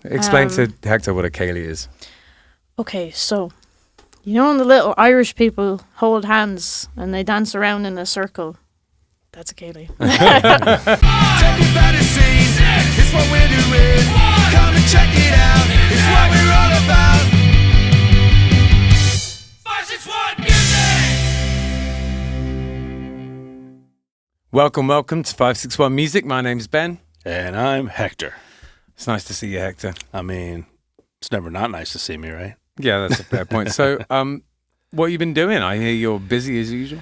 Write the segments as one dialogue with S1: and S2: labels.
S1: Explain to Hector what a ceilidh is.
S2: Okay, so you know when the little Irish people hold hands and they dance around in a circle? That's a ceilidh.
S3: Take it by the scenes, it's what we're doing. Come and check it out, it's what we're all about. 561 Music!
S1: Welcome to 561 Music. My name's Ben.
S4: And I'm Hector.
S1: It's nice to see you, Hector.
S4: I mean, it's never not nice to see me, right?
S1: Yeah, that's a fair point. So, what you been doing? I hear you're busy as usual.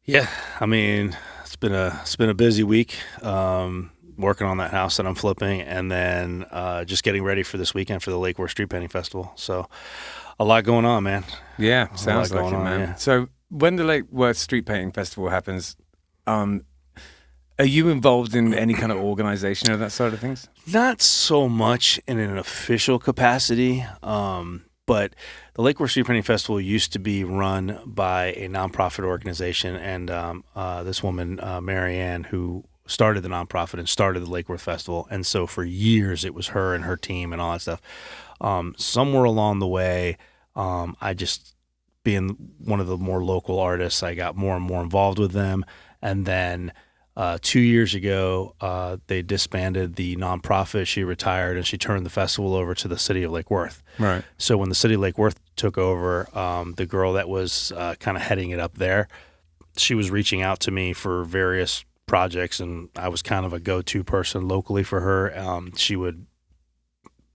S4: Yeah, I mean, it's been a busy week. Working on that house that I'm flipping, and then just getting ready for this weekend for the Lake Worth Street Painting Festival. So, a lot going on, man.
S1: Yeah, sounds like it, man. Yeah. So, when the Lake Worth Street Painting Festival happens, are you involved in any kind of organization or that sort of things?
S4: Not so much in an official capacity, but the Lake Worth Street Painting Festival used to be run by a nonprofit organization, and this woman, Marianne, who started the nonprofit and started the Lake Worth Festival, and so for years it was her and her team and all that stuff. Somewhere along the way, I just, being one of the more local artists, I got more and more involved with them, and then 2 years ago, they disbanded the nonprofit. She retired, and she turned the festival over to the city of Lake Worth.
S1: Right.
S4: So when the city of Lake Worth took over, the girl that was kind of heading it up there, she was reaching out to me for various projects, and I was kind of a go-to person locally for her. She would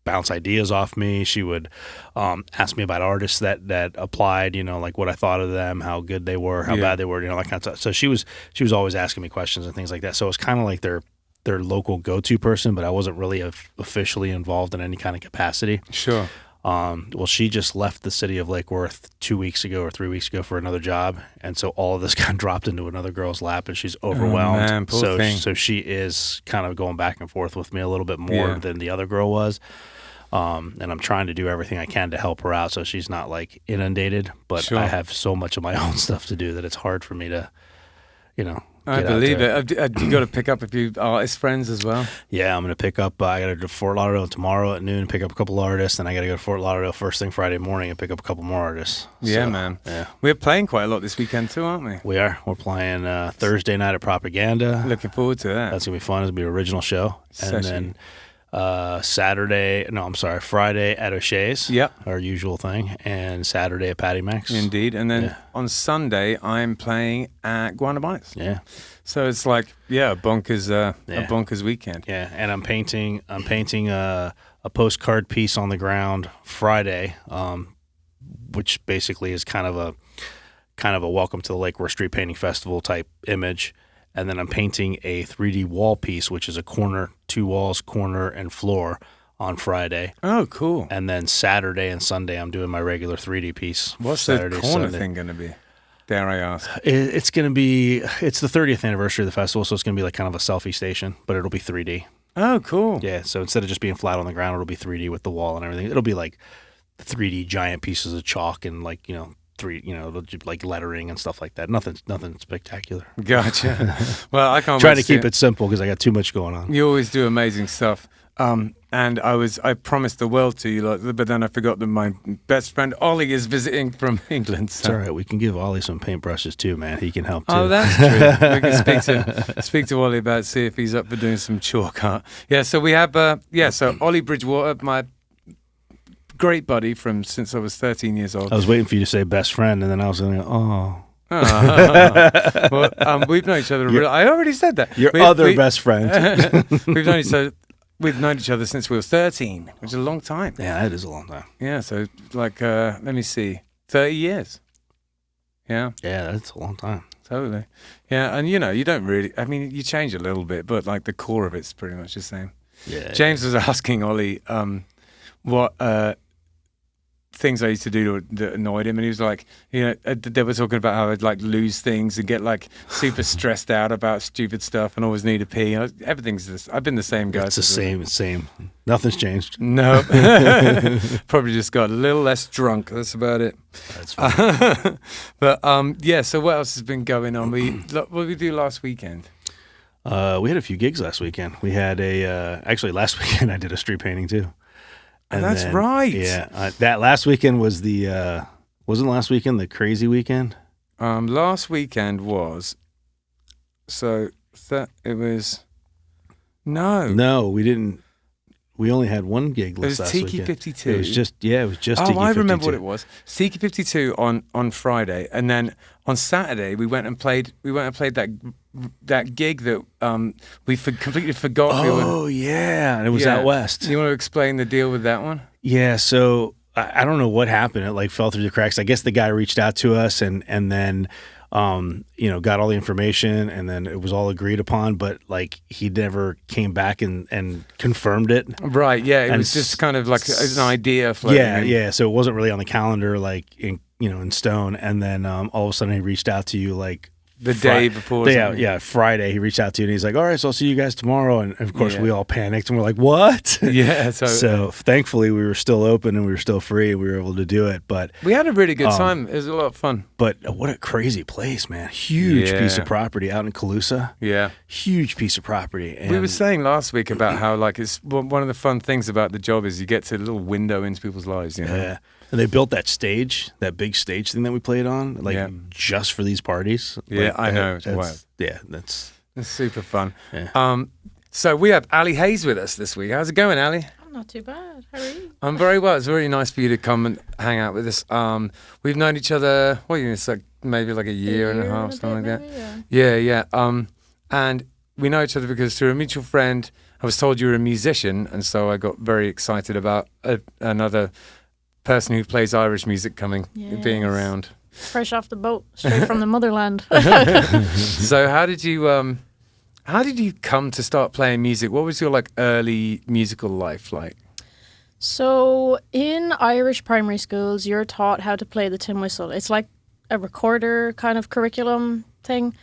S4: bounce ideas off me. She would ask me about artists that applied, like what I thought of them, how good they were, how bad they were, that kind of stuff. So she was always asking me questions and things like that. So it was kind of like their local go-to person, but I wasn't really officially involved in any kind of capacity.
S1: Sure.
S4: Well, she just left the city of Lake Worth 2 weeks ago or 3 weeks ago for another job, and so all of this got dropped into another girl's lap, and she's overwhelmed.
S1: Oh, man, poor thing.
S4: So she is kind of going back and forth with me a little bit more than the other girl was. And I'm trying to do everything I can to help her out so she's not like inundated, but
S1: Sure.
S4: I have so much of my own stuff to do that it's hard for me to,
S1: I believe it. You got to pick up a few artist friends as well.
S4: Yeah, I'm going to pick up, I got to go to Fort Lauderdale tomorrow at noon, pick up a couple artists, and I got to go to Fort Lauderdale first thing Friday morning and pick up a couple more artists.
S1: Yeah,
S4: So,
S1: man.
S4: Yeah.
S1: We're playing quite a lot this weekend too, aren't we?
S4: We are. We're playing Thursday night at Propaganda.
S1: Looking forward to that.
S4: That's going to be fun. It's going to be an original show.
S1: Session.
S4: And then Friday at O'Shea's,
S1: Yep.
S4: our usual thing, and Saturday at Patty Mac's.
S1: Indeed. And then on Sunday, I'm playing at Guana Bonnets.
S4: Yeah.
S1: So it's like, a bonkers weekend.
S4: Yeah, and I'm painting a postcard piece on the ground Friday, which basically is kind of a welcome to the Lake Worth Street Painting Festival type image. And then I'm painting a 3D wall piece, which is a corner, 2 walls, corner, and floor on Friday.
S1: Oh, cool.
S4: And then Saturday and Sunday, I'm doing my regular 3D piece.
S1: What's
S4: Saturday,
S1: the corner
S4: Sunday.
S1: thing going to be? Dare I ask?
S4: It's going to be, it's the 30th anniversary of the festival, so it's going to be like kind of a selfie station, but it'll be 3D.
S1: Oh, cool.
S4: Yeah, so instead of just being flat on the ground, it'll be 3D with the wall and everything. It'll be like 3D giant pieces of chalk and like, like lettering and stuff like that. Nothing spectacular.
S1: Gotcha. Well, I can't
S4: Trying
S1: wait
S4: to keep it simple because I got too much going on.
S1: You always do amazing stuff. And I promised the world to you, but then I forgot that my best friend Ollie is visiting from England. So.
S4: It's all right. We can give Ollie some paintbrushes too, man. He can help too.
S1: Oh, that's true. We can speak to Ollie about see if he's up for doing some chalk art. Yeah. So we have so Ollie Bridgewater, my great buddy from since I was 13 years old.
S4: I was waiting for you to say best friend, and then I was going to go, oh.
S1: Well, we've known each other. I already said that.
S4: Your best friend.
S1: We've known each other since we were 13, which is a long time.
S4: Yeah, that is a long time.
S1: Yeah, so like, let me see, 30 years. Yeah.
S4: Yeah, that's a long time.
S1: Totally. Yeah, and you don't really, you change a little bit, but like the core of it's pretty much the same.
S4: Yeah.
S1: James was asking Ollie what things I used to do that annoyed him, and he was like, they were talking about how I'd like lose things and get like super stressed out about stupid stuff and always need a pee. Everything's this. I've been the same guy.
S4: It's the same. Nothing's changed.
S1: No, probably just got a little less drunk. That's about it.
S4: That's fine.
S1: But so what else has been going on? What did we do last weekend?
S4: We had a few gigs last weekend. We had actually last weekend I did a street painting too. And
S1: that's right.
S4: Yeah, that last weekend was wasn't last weekend the crazy weekend?
S1: Last weekend was, so that it was,
S4: No, we didn't. We only had one gig
S1: it was
S4: last
S1: Tiki
S4: weekend.
S1: 52.
S4: It was just Tiki 52.
S1: I remember what it was. Tiki 52 on Friday, and then on Saturday we went and played that gig that we completely forgot.
S4: Oh yeah, and it was out west.
S1: You want to explain the deal with that one?
S4: Yeah, so I don't know what happened. It like fell through the cracks. I guess the guy reached out to us and then got all the information, and then it was all agreed upon, but like he never came back and confirmed it.
S1: Right, yeah. It was just kind of like an idea floating in.
S4: Yeah. So it wasn't really on the calendar, like in stone. And then all of a sudden he reached out to you like
S1: the day before.
S4: Yeah, Friday he reached out to you and he's like, all right, so I'll see you guys tomorrow. And of course we all panicked and we're like, what?
S1: Yeah.
S4: So thankfully we were still open and we were still free and we were able to do it. But
S1: we had a really good time. It was a lot of fun.
S4: But what a crazy place, man. Huge piece of property out in Calusa.
S1: Yeah.
S4: Huge piece of property. And
S1: we were saying last week about how like it's one of the fun things about the job is you get to a little window into people's lives, you know?
S4: Yeah. And they built that stage, that big stage thing that we played on, like just for these parties.
S1: Yeah,
S4: like,
S1: I know. It's wild.
S4: Yeah, that's
S1: super fun.
S4: Yeah.
S1: So we have Ali Hayes with us this week. How's it going, Ali?
S2: I'm not too bad. How are you?
S1: I'm very well. It's really nice for you to come and hang out with us. We've known each other, it's like maybe like a year and a half, something like that. Yeah. And we know each other because through a mutual friend, I was told you were a musician, and so I got very excited about another person who plays Irish music being around.
S2: Fresh off the boat, straight from the motherland.
S1: So how did you come to start playing music? What was your like early musical life like?
S2: So in Irish primary schools, you're taught how to play the tin whistle. It's like a recorder kind of curriculum thing.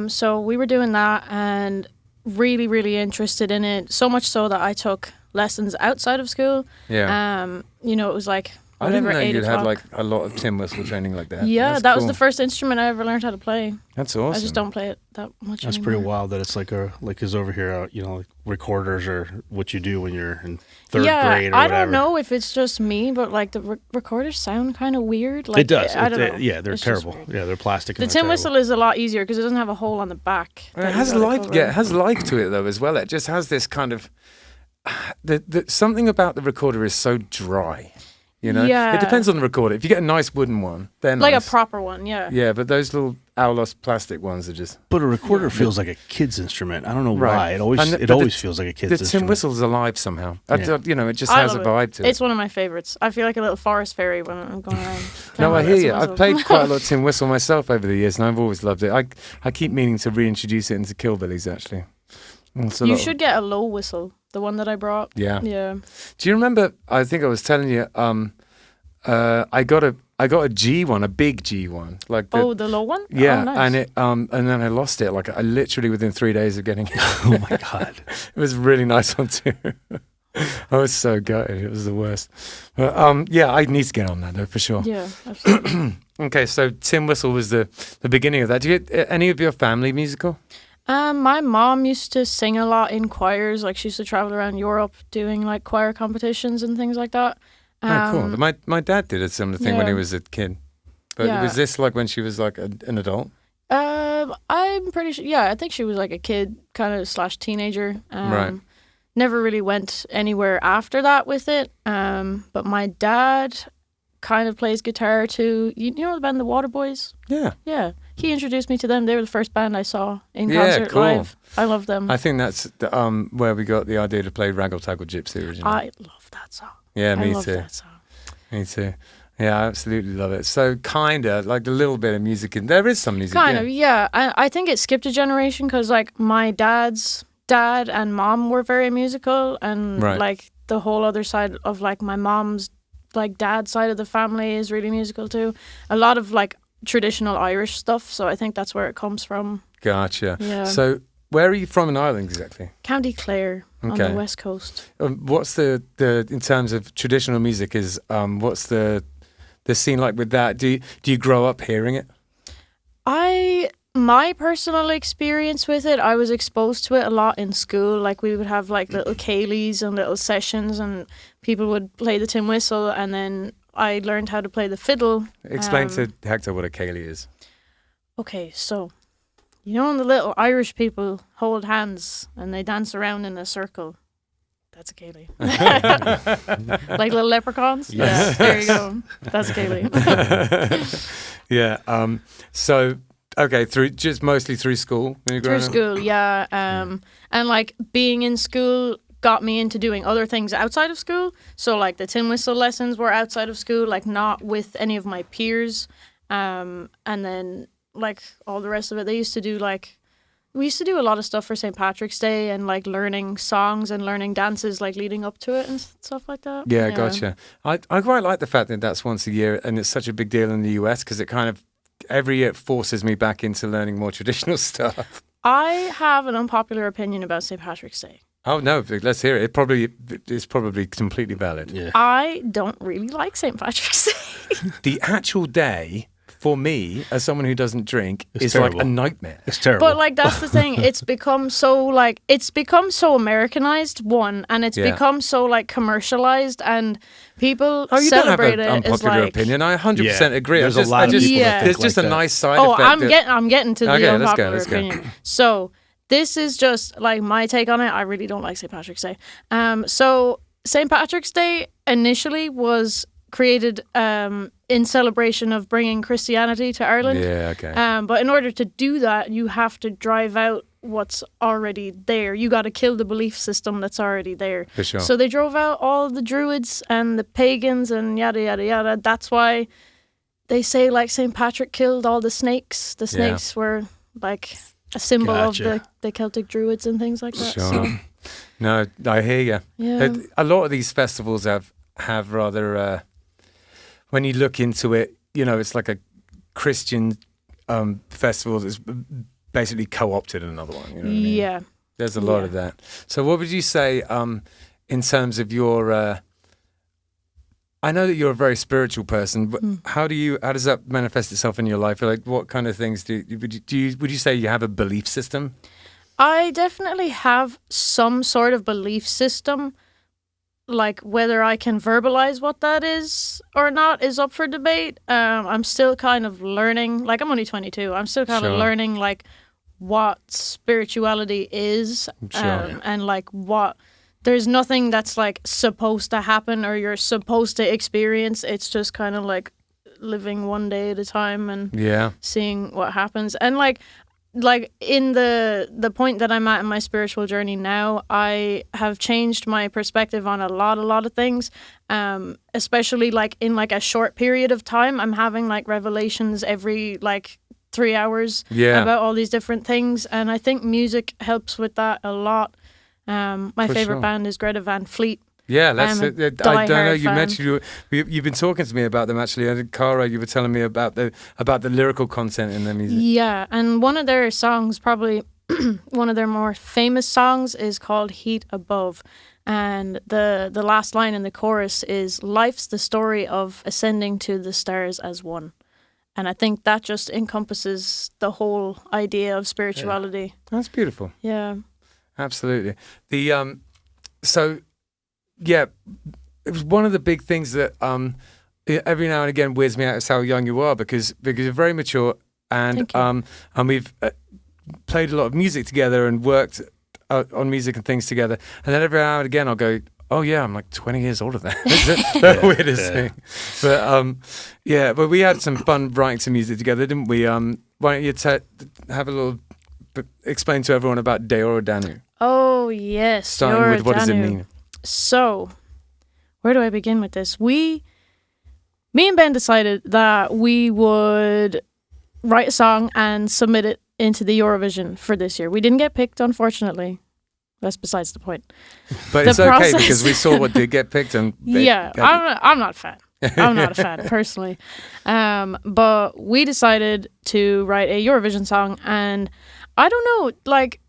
S2: So we were doing that and really, really interested in it. So much so that I took lessons outside of school.
S1: Yeah.
S2: It was like
S1: I didn't know
S2: 8
S1: you'd had
S2: o'clock.
S1: like a lot of tin whistle training like that.
S2: Yeah,
S1: That's
S2: was
S1: cool.
S2: the first instrument I ever learned how to play.
S1: That's awesome.
S2: I just don't play it that much
S4: That's
S2: anymore.
S4: pretty wild that it's like because over here, like recorders are what you do when you're in third grade or whatever.
S2: I don't know if it's just me, but like the recorders sound kind of weird. Like,
S4: it does.
S2: I don't know.
S4: Yeah, they're
S2: It's just
S4: terrible.
S2: weird.
S4: Yeah, they're plastic.
S2: The
S4: and they're
S2: tin whistle is a lot easier because it doesn't have a hole on the back.
S1: It has life. Yeah, it has life to it though as well. It just has this kind of something about the recorder is so dry.
S2: Yeah.
S1: It depends on the recorder. If you get a nice wooden one, then
S2: like a proper one, yeah.
S1: Yeah, but those little Aulos plastic ones are just.
S4: But a recorder feels like a kid's instrument. I don't know
S1: Right.
S4: why. It always
S1: And the-
S4: feels like a kid's
S1: The
S4: instrument.
S1: tin whistle's alive somehow.
S4: Yeah.
S1: It just
S2: I
S1: has a
S2: love
S1: vibe to it.
S2: It's one of my favorites. I feel like a little forest fairy when I'm going around.
S1: No, I hear you.
S2: That's
S1: I've played quite a lot of tin whistle myself over the years, and I've always loved it. I keep meaning to reintroduce it into Killbillies, actually.
S2: You should get a low whistle, the one that I brought.
S1: Yeah.
S2: Yeah.
S1: Do you remember? I think I was telling you. I got a G one, a big G one, like
S2: The low one.
S1: yeah,
S2: Oh, nice.
S1: and it and then I lost it. Like I literally within 3 days of getting it.
S4: Oh my god!
S1: It was a really nice one too. I was so gutted. It was the worst. But I need to get on that though for sure.
S2: Yeah, absolutely.
S1: Okay, so tin whistle was the beginning of that. Do you get any of your family musical?
S2: My mom used to sing a lot in choirs. Like she used to travel around Europe doing like choir competitions and things like that.
S1: Oh, cool. My dad did a similar thing when he was a kid. But
S2: Yeah.
S1: was this like when she was like an adult?
S2: I'm pretty sure. Yeah, I think she was like a kid, kind of / teenager.
S1: Right.
S2: Never really went anywhere after that with it. But my dad kind of plays guitar too. You know the band The Waterboys?
S1: Yeah.
S2: Yeah. He introduced me to them. They were the first band I saw in
S1: Yeah,
S2: concert
S1: cool.
S2: live. I love them.
S1: I think that's where we got the idea to play Raggle Taggle Gypsy originally.
S2: I love that song.
S1: Yeah,
S2: I
S1: me
S2: love
S1: too.
S2: that song.
S1: Me too. Yeah, I absolutely love it. So kinda like a little bit of music in there is some music.
S2: Kind of, yeah. I think it skipped a generation because like my dad's dad and mom were very musical, and
S1: Right.
S2: like the whole other side of like my mom's like dad's side of the family is really musical too. A lot of like traditional Irish stuff. So I think that's where it comes from.
S1: Gotcha.
S2: Yeah.
S1: So where are you from in Ireland exactly?
S2: County Clare on
S1: Okay.
S2: the west coast.
S1: What's the in terms of traditional music is what's the scene like with that? Do you grow up hearing it?
S2: my personal experience with it, I was exposed to it a lot in school. Like we would have like little ceilidhs and little sessions, and people would play the tin whistle, and then I learned how to play the fiddle.
S1: Explain to Hector what a ceilidh is.
S2: Okay, so you know when the little Irish people hold hands and they dance around in a circle? That's a ceilidh. Like little leprechauns?
S4: Yes.
S2: Yeah, there you go. That's a ceilidh.
S1: Yeah. So, okay, mostly through school. When you
S2: Through school, yeah. And like being in school got me into doing other things outside of school. So like the tin whistle lessons were outside of school, like not with any of my peers. And then like all the rest of it, we used to do a lot of stuff for St. Patrick's Day and like learning songs and learning dances like leading up to it and stuff like that.
S1: Yeah, gotcha. I quite like the fact that that's once a year and it's such a big deal in the US because it kind of every year it forces me back into learning more traditional stuff.
S2: I have an unpopular opinion about St. Patrick's Day.
S1: Oh no, let's hear it. It's probably completely valid.
S4: Yeah.
S2: I don't really like St. Patrick's Day.
S1: The actual day for me, as someone who doesn't drink,
S4: It's
S1: is
S4: terrible.
S1: like a nightmare.
S4: It's terrible.
S2: But like that's the thing, it's become so Americanized, one, and it's
S1: Yeah.
S2: become so like commercialized, and people
S1: Oh, you don't have
S2: celebrate
S1: an
S2: it as
S1: unpopular
S2: like
S1: opinion. I 100%
S4: Yeah,
S1: agree.
S4: there's a lot of people that think
S1: There's
S4: like
S1: just a
S4: that.
S1: nice side
S2: Oh,
S1: effect.
S2: I'm getting to the
S1: Okay,
S2: unpopular
S1: let's go.
S2: opinion. So this is just like my take on it. I really don't like St. Patrick's Day. So St. Patrick's Day initially was created in celebration of bringing Christianity to Ireland.
S1: Yeah, okay.
S2: But in order to do that, you have to drive out what's already there. You got to kill the belief system that's already there.
S1: For sure.
S2: So they drove out all the druids and the pagans and yada, yada, yada. That's why they say like St. Patrick killed all the snakes. The snakes were like a symbol
S4: Gotcha.
S2: of the Celtic druids and things like that.
S1: Sure.
S2: So,
S1: No, I hear you.
S2: yeah.
S1: A lot of these festivals have rather, when you look into it, you know, it's like a Christian festival that's basically co-opted another one. You know what I mean?
S2: Yeah.
S1: There's a lot of that. So what would you say in terms of your... I know that you're a very spiritual person, but how does that manifest itself in your life? Like, what kind of things would you say you have a belief system?
S2: I definitely have some sort of belief system. Like whether I can verbalize what that is or not is up for debate. I'm still kind of learning. Like I'm only 22. I'm still kind of learning like what spirituality is, and like what. There's nothing that's like supposed to happen or you're supposed to experience. It's just kind of like living one day at a time and seeing what happens. And like in the point that I'm at in my spiritual journey now, I have changed my perspective on a lot of things. Especially like in like a short period of time, I'm having like revelations every like 3 hours about all these different things, and I think music helps with that a lot. My favorite band is Greta Van Fleet.
S1: Yeah, that's
S2: I'm
S1: it.
S2: a
S1: I don't know.
S2: diehard
S1: You
S2: fan.
S1: mentioned you've been talking to me about them actually. And Cara, you were telling me about the lyrical content in their music.
S2: Yeah, and one of their songs, probably one of their more famous songs, is called "Heat Above," and the last line in the chorus is "Life's the story of ascending to the stars as one," and I think that just encompasses the whole idea of spirituality.
S1: That's beautiful.
S2: Yeah.
S1: Absolutely. It was one of the big things that every now and again weirds me out is how young you are because you're very mature and we've played a lot of music together and worked on music and things together, and then every now and again I'll go, oh yeah, I'm like 20 years older than that. It's the weirdest thing. But but we had some fun writing some music together, didn't we? Why don't you have a little explain to everyone about Deor Danu?
S2: Oh yes.
S1: Starting with what does it mean?
S2: So, where do I begin with this? Me and Ben decided that we would write a song and submit it into the Eurovision for this year. We didn't get picked, unfortunately. That's besides the point.
S1: But it's okay because we saw what did get picked and
S2: I'm not a fan. I'm not a fan personally. But we decided to write a Eurovision song, and I don't know, like,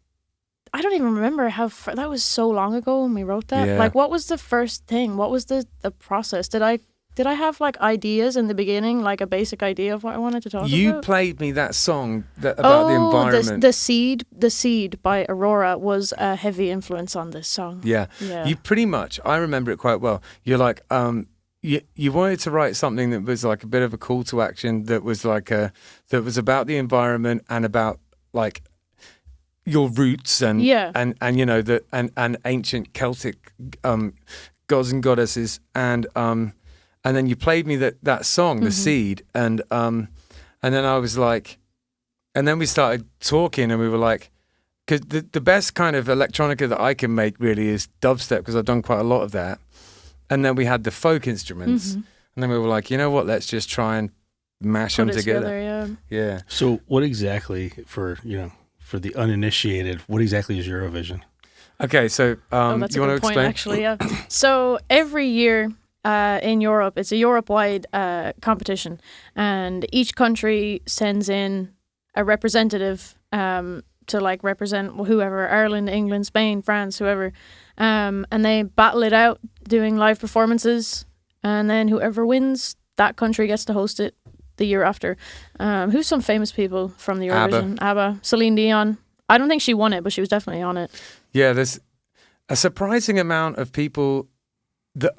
S2: I don't even remember how that was so long ago when we wrote that.
S1: Yeah.
S2: Like, what was the first thing? What was the process? Did I did I have like ideas in the beginning, like a basic idea of what I wanted to talk
S1: You
S2: about?
S1: played me that song about the environment.
S2: The Seed by Aurora was a heavy influence on this song.
S1: Yeah. You pretty much, I remember it quite well. You're like, you wanted to write something that was like a bit of a call to action, that was like that was about the environment and about like your roots and you know and ancient Celtic gods and goddesses, and then you played me that song, The Seed, and then I was like, and then we started talking, and we were like, because the best kind of electronica that I can make really is dubstep, because I've done quite a lot of that. And then we had the folk instruments, and then we were like, you know what? Let's just try and mash them together. Yeah.
S4: So, what exactly, for the uninitiated, what exactly is Eurovision?
S1: Okay, so
S2: that's
S1: you
S2: a
S1: want to
S2: good point,
S1: explain?
S2: actually. Yeah. So every year in Europe, it's a Europe-wide competition, and each country sends in a representative to like represent whoever, Ireland, England, Spain, France, whoever, and they battle it out doing live performances, and then whoever wins, that country gets to host it the year after. Who's some famous people from the Eurovision? ABBA, Celine Dion. I don't think she won it, but she was definitely on it.
S1: Yeah, there's a surprising amount of people that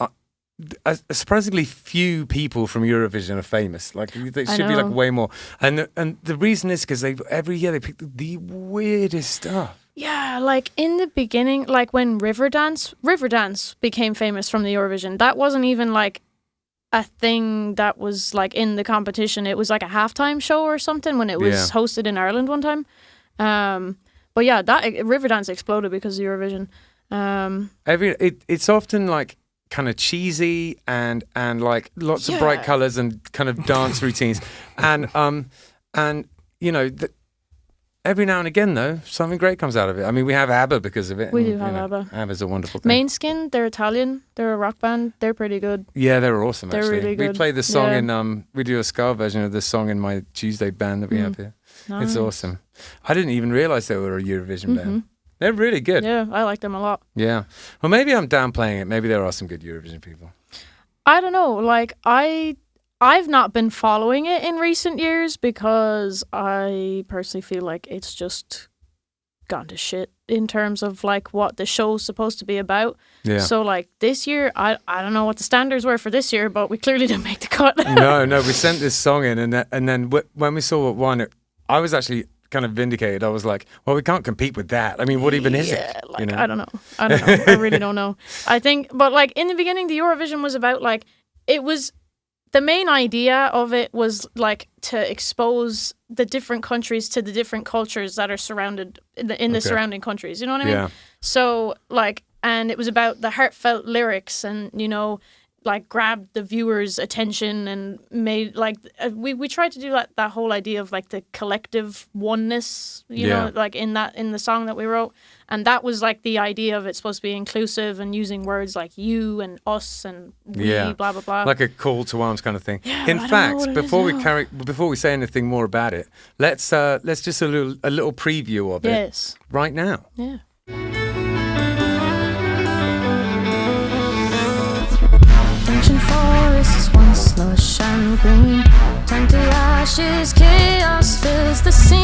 S1: surprisingly few people from Eurovision are famous. Like, there should be like way more. And the reason is because every year they pick the weirdest stuff.
S2: Yeah, like in the beginning, like when Riverdance became famous from the Eurovision, that wasn't even like a thing that was like in the competition. It was like a halftime show or something when it was hosted in Ireland one time. But yeah, that Riverdance exploded because of Eurovision.
S1: It's often like kind of cheesy and like lots of bright colors and kind of dance routines, and you know. Every now and again, though, something great comes out of it. I mean, we have ABBA because of it.
S2: We do have ABBA.
S1: ABBA's a wonderful thing.
S2: Maneskin, they're Italian. They're a rock band. They're pretty good.
S1: Yeah, they're awesome,
S2: they're
S1: actually.
S2: Really good.
S1: We play the song in, we do a ska version of this song in my Tuesday band that we have here. Nice. It's awesome. I didn't even realize they were a Eurovision band. They're really good.
S2: Yeah, I like them a lot.
S1: Yeah. Well, maybe I'm downplaying it. Maybe there are some good Eurovision people.
S2: I don't know. Like, I've not been following it in recent years because I personally feel like it's just gone to shit in terms of like what the show's supposed to be about. Yeah. So like this year, I don't know what the standards were for this year, but we clearly didn't make the cut.
S1: No, we sent this song in, and then when we saw what won, I was actually kind of vindicated. I was like, well, we can't compete with that. I mean, what even is it?
S2: Like, you know? I don't know. I really don't know. I think, but like in the beginning, the Eurovision was about like, it was, the main idea of it was like to expose the different countries to the different cultures that are surrounded in the surrounding countries. You know what I mean? Yeah. So like, and it was about the heartfelt lyrics and, you know, like grabbed the viewer's attention and made like, we tried to do that whole idea of like the collective oneness, you know, like in the song that we wrote. And that was like the idea of it's supposed to be inclusive and using words like you and us and we, blah, blah, blah.
S1: Like a call to arms kind of thing.
S2: Yeah,
S1: in fact, before we say anything more about it, let's just a little preview of it right now.
S2: Yeah.
S5: Ancient forests once lush and green, turned to ashes, chaos fills the scene.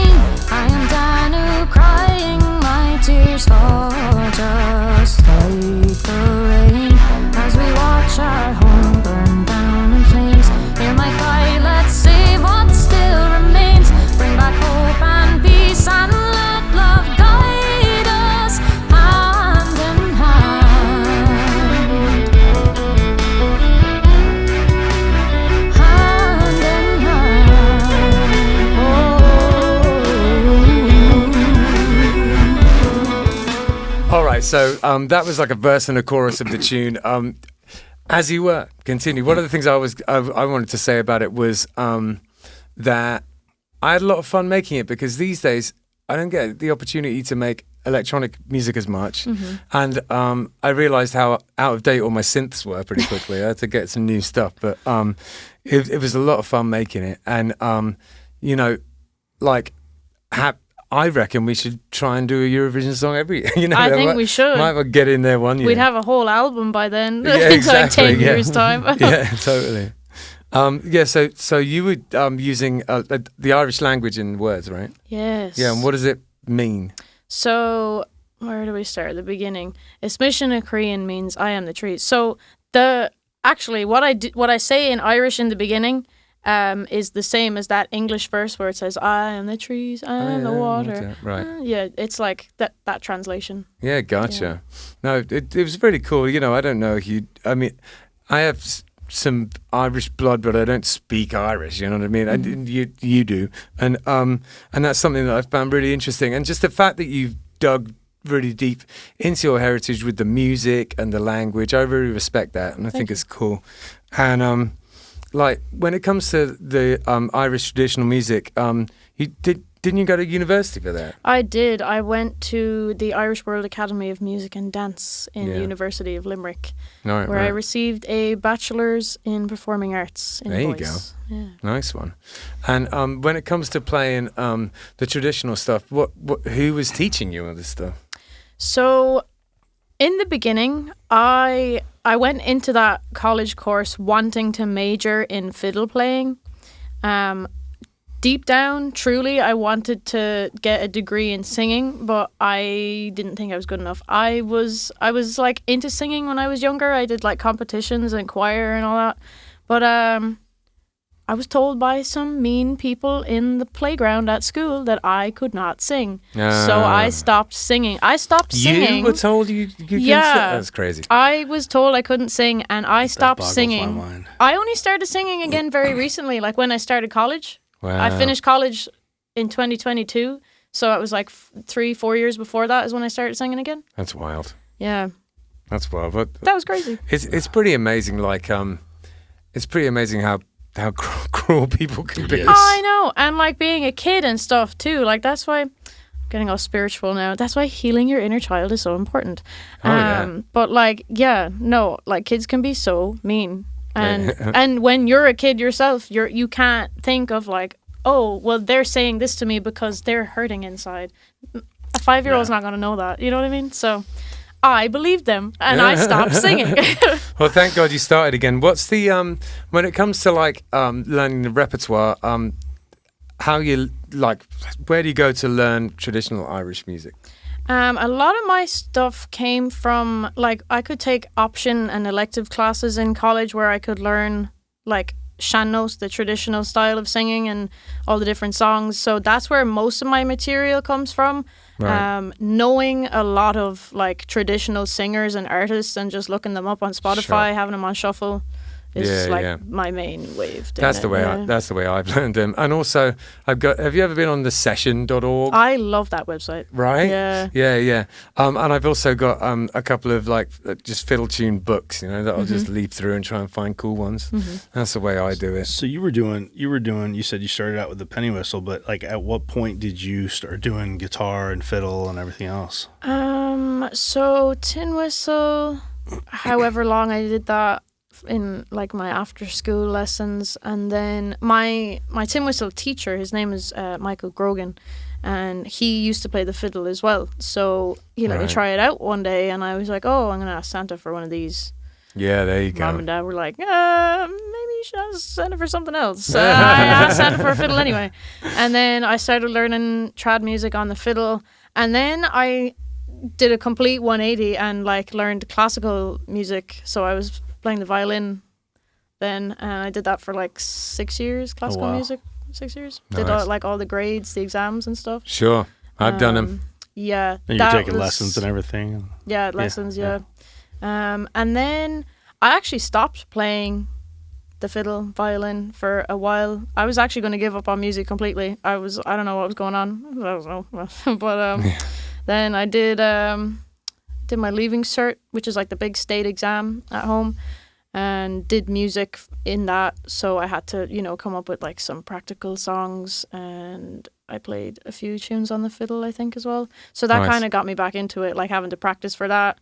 S5: I am Danu crying, my tears fall just like the rain. As we watch our home burn down in flames, hear my cry, let's save what still remains. Bring back hope and peace and let love guide us hand in hand. Hand in hand.
S1: All right, so that was like a verse and a chorus of the tune. As you were continue, one of the things I wanted to say about it was that I had a lot of fun making it, because these days I don't get the opportunity to make electronic music as much, and I realized how out of date all my synths were pretty quickly. I had to get some new stuff, but it was a lot of fun making it, and you know, like I reckon we should try and do a Eurovision song every.
S2: I think we should.
S1: Might well get in there one year.
S2: We'd have a whole album by then.
S1: Yeah,
S2: It's like 10
S1: yeah.
S2: years time.
S1: Yeah, totally. So you were using the Irish language in words, right?
S2: Yes.
S1: Yeah, and what does it mean?
S2: So where do we start? At the beginning. Ismission a Korean means I am the tree. So what I say in Irish in the beginning is the same as that English verse where it says I am the trees, I am the water.
S1: Right.
S2: Yeah, it's like that translation.
S1: Yeah, gotcha.
S2: Yeah.
S1: No, it was really cool. I don't know if I have some Irish blood, but I don't speak Irish. You know what I mean?
S2: Mm-hmm.
S1: And you do, and that's something that I found really interesting. And just the fact that you've dug really deep into your heritage with the music and the language, I really respect that, and I think it's cool. And like when it comes to the Irish traditional music, didn't you go to university for that?
S2: I did. I went to the Irish World Academy of Music and Dance in the University of Limerick, where I received a bachelor's in performing arts in
S1: There
S2: voice.
S1: you go.
S2: Yeah.
S1: Nice one. And when it comes to playing the traditional stuff, who was teaching you all this stuff?
S2: So in the beginning, I went into that college course wanting to major in fiddle playing. Deep down, truly, I wanted to get a degree in singing, but I didn't think I was good enough. I was like into singing when I was younger. I did like competitions and choir and all that. But I was told by some mean people in the playground at school that I could not sing. So I stopped singing.
S1: You were told you couldn't sing? That's crazy.
S2: I was told I couldn't sing, and I stopped
S4: boggles
S2: singing.
S4: my mind.
S2: I only started singing again very recently, like when I started college.
S1: Wow.
S2: I finished college in 2022, so it was like 3-4 years before that is when I started singing again.
S1: That's wild.
S2: Yeah.
S1: That's wild. But
S2: That was crazy.
S1: it's pretty amazing. Like it's pretty amazing how cruel people can be.
S4: Yes.
S2: I know, and like being a kid and stuff too. Like that's why I'm getting all spiritual now. That's why healing your inner child is so important.
S1: Yeah.
S2: But like, like kids can be so mean. And when you're a kid yourself, you can't think of like, oh, well, they're saying this to me because they're hurting inside. A 5-year-old's not going to know that. You know what I mean? So I believed them and I stopped singing.
S1: Well, thank God you started again. What's the when it comes to like learning the repertoire, how you like, where do you go to learn traditional Irish music?
S2: A lot of my stuff came from, like, I could take option and elective classes in college where I could learn, like, sean-nós, the traditional style of singing, and all the different songs. So that's where most of my material comes from.
S1: Right.
S2: Knowing a lot of, like, traditional singers and artists and just looking them up on Spotify, having them on shuffle is my main way of doing
S1: That's the way that's the way I've learned them. And also have you ever been on the session.org?
S2: I love that website.
S1: Right?
S2: Yeah.
S1: And I've also got a couple of like just fiddle tune books, that I'll just leaf through and try and find cool ones. That's the way I do it.
S4: So you said you started out with the penny whistle, but like at what point did you start doing guitar and fiddle and everything else?
S2: So tin whistle, however long I did that in like my after school lessons, and then my tin whistle teacher, his name is Michael Grogan, and he used to play the fiddle as well. So he let me try it out one day, and I was like, oh, I'm gonna ask Santa for one of these.
S1: Yeah, there you go.
S2: Mom and Dad were like, maybe you should ask Santa for something else. I asked Santa for a fiddle anyway, and then I started learning trad music on the fiddle, and then I did a complete 180 and like learned classical music. So I was playing the violin then, and I did that for like 6 years, classical music, 6 years.
S1: Nice.
S2: Did all the grades, the exams and stuff.
S1: Sure, I've done them.
S2: Yeah.
S4: And you're taking lessons and everything?
S2: Yeah, lessons, yeah. And then I actually stopped playing the fiddle, violin for a while. I was actually going to give up on music completely. I don't know what was going on. I don't know. But then I did my leaving cert, which is like the big state exam at home, and did music in that. So I had to, come up with like some practical songs, and I played a few tunes on the fiddle, I think, as well. So that kind of got me back into it, like having to practice for that.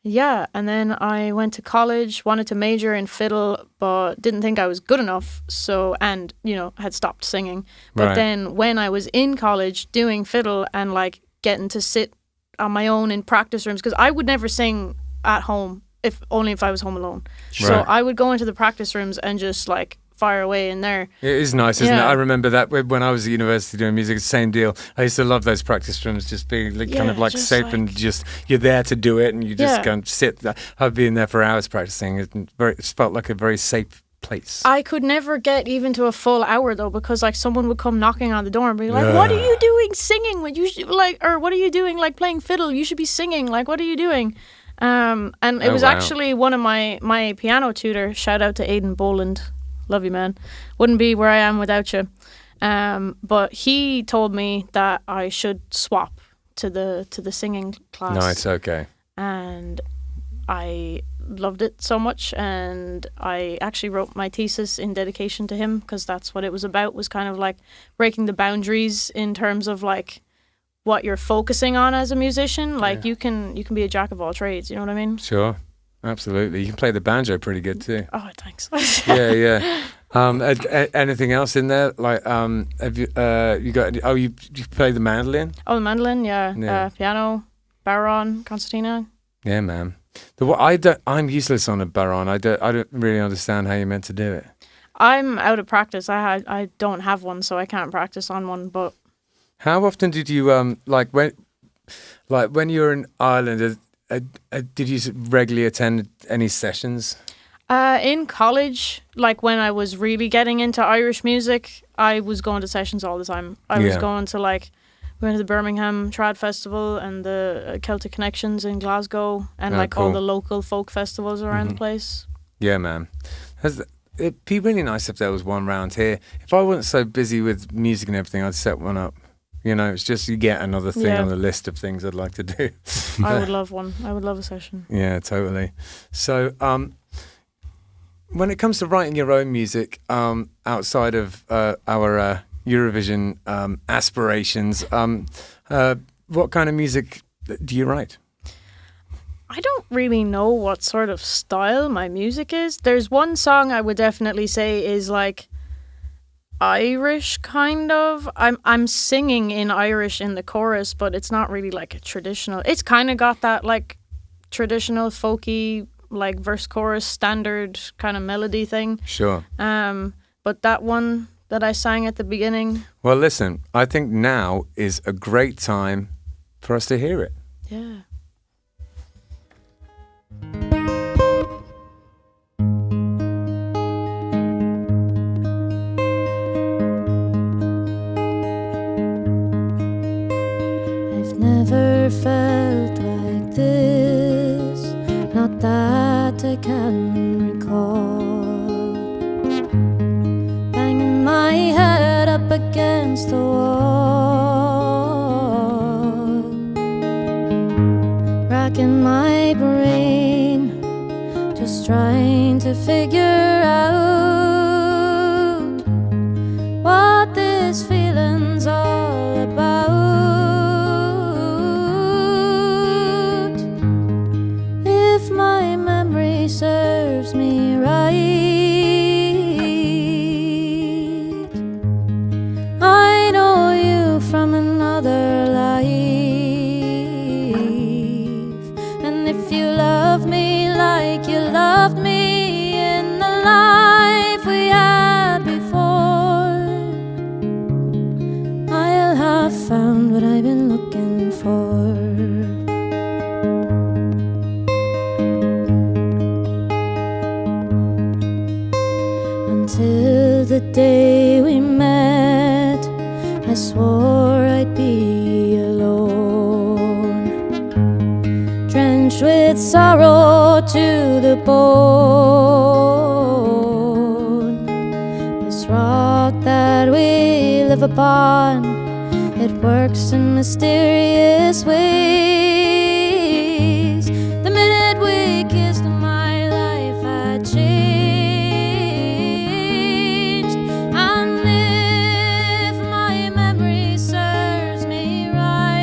S2: Yeah, and then I went to college, wanted to major in fiddle, but didn't think I was good enough. So, and, you know, had stopped singing. But
S1: Right.
S2: then when I was in college doing fiddle and like getting to sit on my own in practice rooms, because I would never sing at home if I was home alone. So
S1: Right.
S2: I would go into the practice rooms and just like fire away in there.
S1: It is nice, isn't it?
S2: Yeah.
S1: I remember that when I was at university doing music, same deal. I used to love those practice rooms, just being like, kind
S2: Yeah,
S1: of like
S2: just
S1: safe and
S2: like-
S1: just you're there to do it, and you just
S2: Yeah.
S1: go and sit. I've been there for hours practicing. It felt like a very safe place.
S2: I could never get even to a full hour though, because like someone would come knocking on the door and be like, "What are you doing singing? When you should, like, or what are you doing like playing fiddle? You should be singing. Like, what are you doing?" And it
S1: Oh,
S2: was
S1: wow.
S2: actually one of my piano tutor. Shout out to Aidan Boland, love you, man. Wouldn't be where I am without you. But he told me that I should swap to the singing class.
S1: Nice, okay.
S2: And I loved it so much, and I actually wrote my thesis in dedication to him, because that's what it was about, was kind of like breaking the boundaries in terms of like what you're focusing on as a musician. Like you can be a jack of all trades, you know what I mean?
S1: Sure, absolutely. You can play the banjo pretty good too.
S2: Oh, thanks.
S1: Yeah. Anything else in there? Like, have you got? Oh, you play the mandolin?
S2: Oh, the mandolin,
S1: Yeah.
S2: yeah. Piano, baron, concertina.
S1: Yeah, man. I'm useless on a baron. I don't really understand how you're meant to do it.
S2: I'm out of practice. I don't have one, so I can't practice on one. But
S1: How often did you when you were in Ireland? Did you regularly attend any sessions?
S2: in college, like when I was really getting into Irish music, I was going to sessions all the time. I was going to we went to the Birmingham Trad Festival and the Celtic Connections in Glasgow, and all
S1: cool.
S2: the local folk festivals around the place.
S1: Yeah, man. It'd be really nice if there was one round here. If I wasn't so busy with music and everything, I'd set one up. You know, it's just you get another thing
S2: Yeah.
S1: on the list of things I'd like to do.
S2: I would love one. I would love a session.
S1: Yeah, totally. So, when it comes to writing your own music, outside of our Eurovision aspirations, what kind of music do you write?
S2: I don't really know what sort of style my music is. There's one song I would definitely say is like Irish kind of. I'm singing in Irish in the chorus, but it's not really like a traditional. It's kind of got that like traditional folky like verse chorus standard kind of melody thing.
S1: Sure.
S2: But that one that I sang at the beginning,
S1: Well, listen, I think now is a great time for us to hear it.
S2: yeah.
S5: I've never felt like this, not that I can recall. Banging my head up against the wall, racking my brain, just trying to figure out what this feeling's all about. If my memory serves me right, I know you from another life. And if you love me like you loved me in the life we had before, I'll have found what I've been looking for. Until the day we met, I swore I'd be alone, drenched with sorrow to the bone. This rock that we live upon, it works in mysterious ways. The minute we kissed, my life had changed. And if my memory serves me right,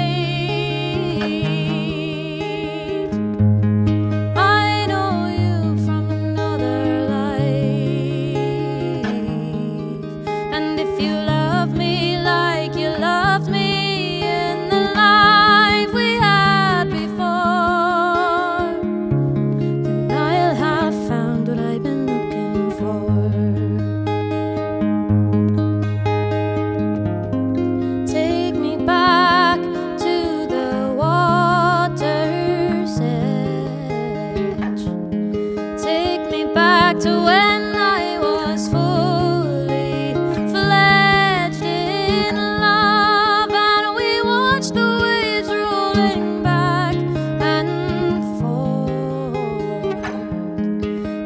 S5: back to when I was fully fledged in love, and we watched the waves rolling back and forth.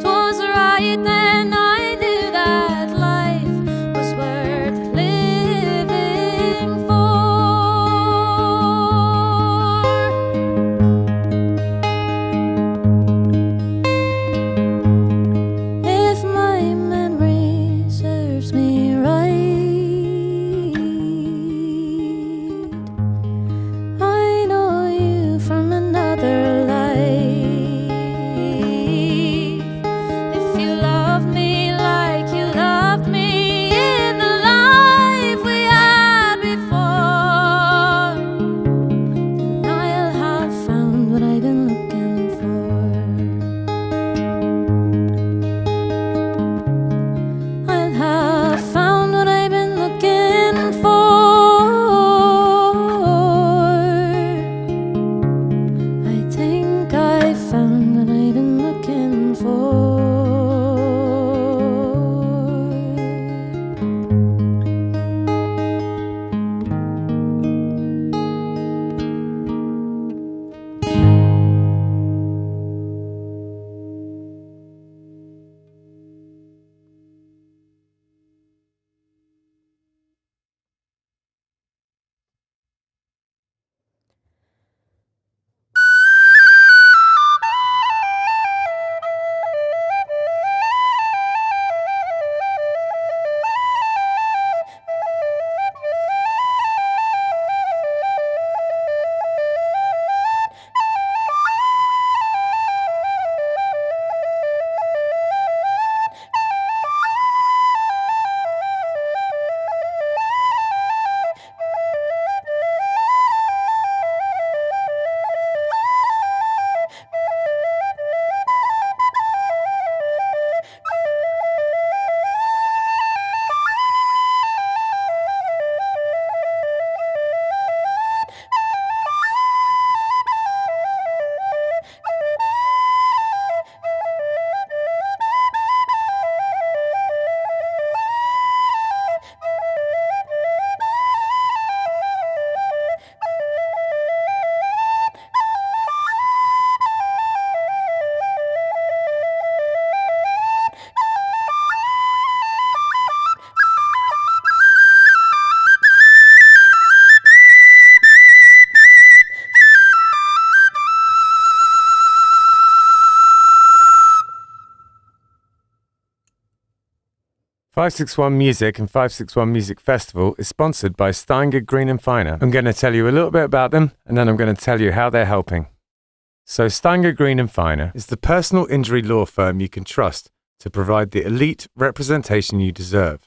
S5: 'Twas right then I knew that life was worth living for. If my memory serves me right, I know you from another life. If you love me like you loved me in the life we had before, then I'll have found what I've been looking for. I'll have found what I've been looking for. I think I found what I've been looking for.
S1: "561 Music and 561 Music Festival is sponsored by STEINGER, Greene and Feiner. I'm going to tell you a little bit about them, and then I'm going to tell you how they're helping. So STEINGER, Greene and Feiner is the personal injury law firm you can trust to provide the elite representation you deserve.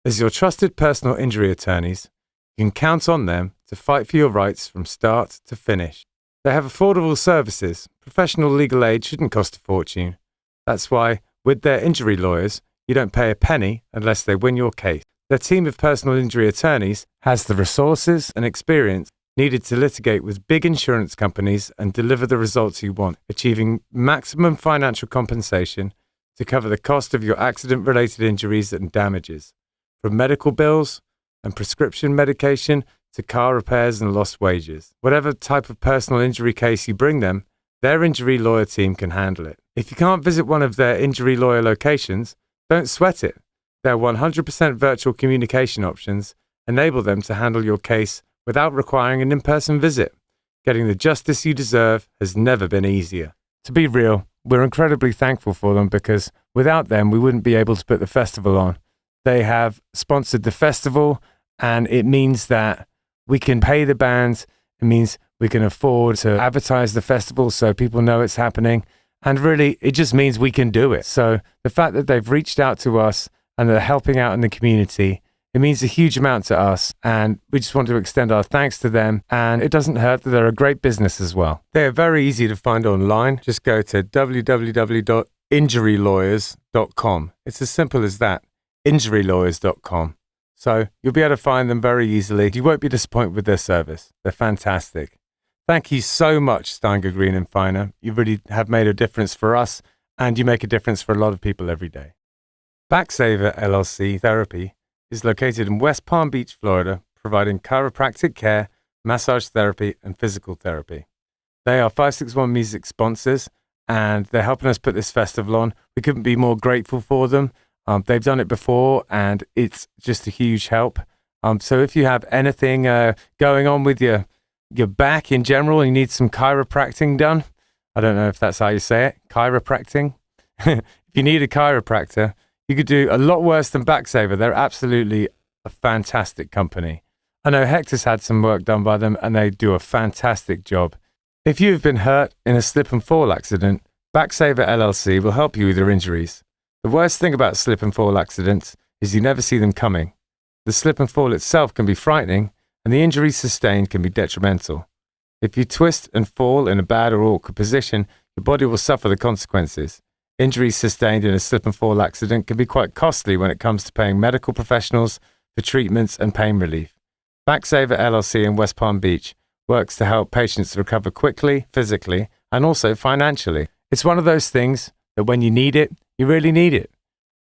S1: As your trusted personal injury attorneys, you can count on them to fight for your rights from start to finish. They have affordable services. Professional legal aid shouldn't cost a fortune. That's why, with their injury lawyers, you don't pay a penny unless they win your case. Their team of personal injury attorneys has the resources and experience needed to litigate with big insurance companies and deliver the results you want, achieving maximum financial compensation to cover the cost of your accident-related injuries and damages, from medical bills and prescription medication to car repairs and lost wages. Whatever type of personal injury case you bring them, their injury lawyer team can handle it. If you can't visit one of their injury lawyer locations, don't sweat it. Their 100% virtual communication options enable them to handle your case without requiring an in-person visit. Getting the justice you deserve has never been easier. To be real, we're incredibly thankful for them because without them, we wouldn't be able to put the festival on. They have sponsored the festival, and it means that we can pay the bands. It means we can afford to advertise the festival so people know it's happening. And really, it just means we can do it. So the fact that they've reached out to us and they're helping out in the community, it means a huge amount to us. And we just want to extend our thanks to them. And it doesn't hurt that they're a great business as well. They are very easy to find online. Just go to www.injurylawyers.com. It's as simple as that, injurylawyers.com. So you'll be able to find them very easily. You won't be disappointed with their service. They're fantastic. Thank you so much, Stenger, Greene and Feiner. You really have made a difference for us and you make a difference for a lot of people every day. Backsaver LLC Therapy is located in West Palm Beach, Florida, providing chiropractic care, massage therapy, and physical therapy. They are 561 Music sponsors, and they're helping us put this festival on. We couldn't be more grateful for them. They've done it before, and it's just a huge help. So if you have anything going on with your back in general and you need some chiropractic done, I don't know if that's how you say it, chiropractic. If you need a chiropractor, you could do a lot worse than Backsaver. They're absolutely a fantastic company. I know Hector's had some work done by them, and they do a fantastic job. If you've been hurt in a slip and fall accident, Backsaver LLC will help you with your injuries. The worst thing about slip and fall accidents is you never see them coming. The slip and fall itself can be frightening, and the injuries sustained can be detrimental. If you twist and fall in a bad or awkward position, your body will suffer the consequences. Injuries sustained in a slip and fall accident can be quite costly when it comes to paying medical professionals for treatments and pain relief. Backsaver LLC in West Palm Beach works to help patients recover quickly, physically, and also financially. It's one of those things that when you need it, you really need it.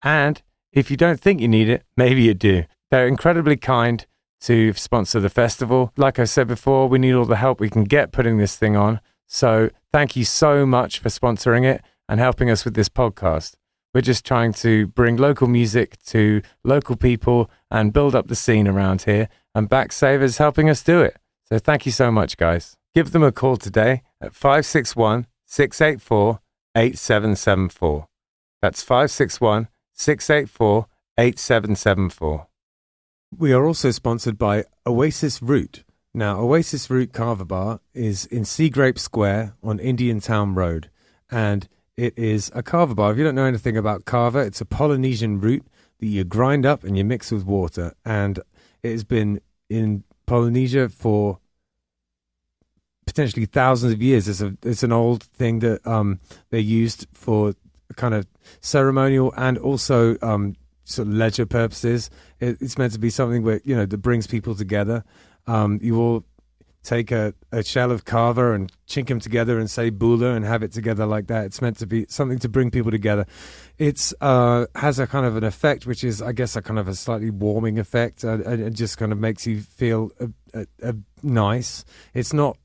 S1: And if you don't think you need it, maybe you do. They're incredibly kind to sponsor the festival. Like I said before, we need all the help we can get putting this thing on. So thank you so much for sponsoring it and helping us with this podcast. We're just trying to bring local music to local people and build up the scene around here. And Backsaver's helping us do it. So thank you so much, guys. Give them a call today at 561-684-8774. That's 561-684-8774. We are also sponsored by Oasis Root. Now, Oasis Root Kava Bar is in Sea Grape Square on Indiantown Rd. And it is a kava bar. If you don't know anything about kava, it's a Polynesian root that you grind up and you mix with water. And it has been in Polynesia for potentially thousands of years. It's an old thing that they used for kind of ceremonial and also sort of leisure purposes. It's meant to be something where, that brings people together. You all take a shell of kava and chink them together and say bula and have it together like that. It's meant to be something to bring people together. It's has a kind of an effect, which is, I guess, a kind of a slightly warming effect. It just kind of makes you feel nice. It's not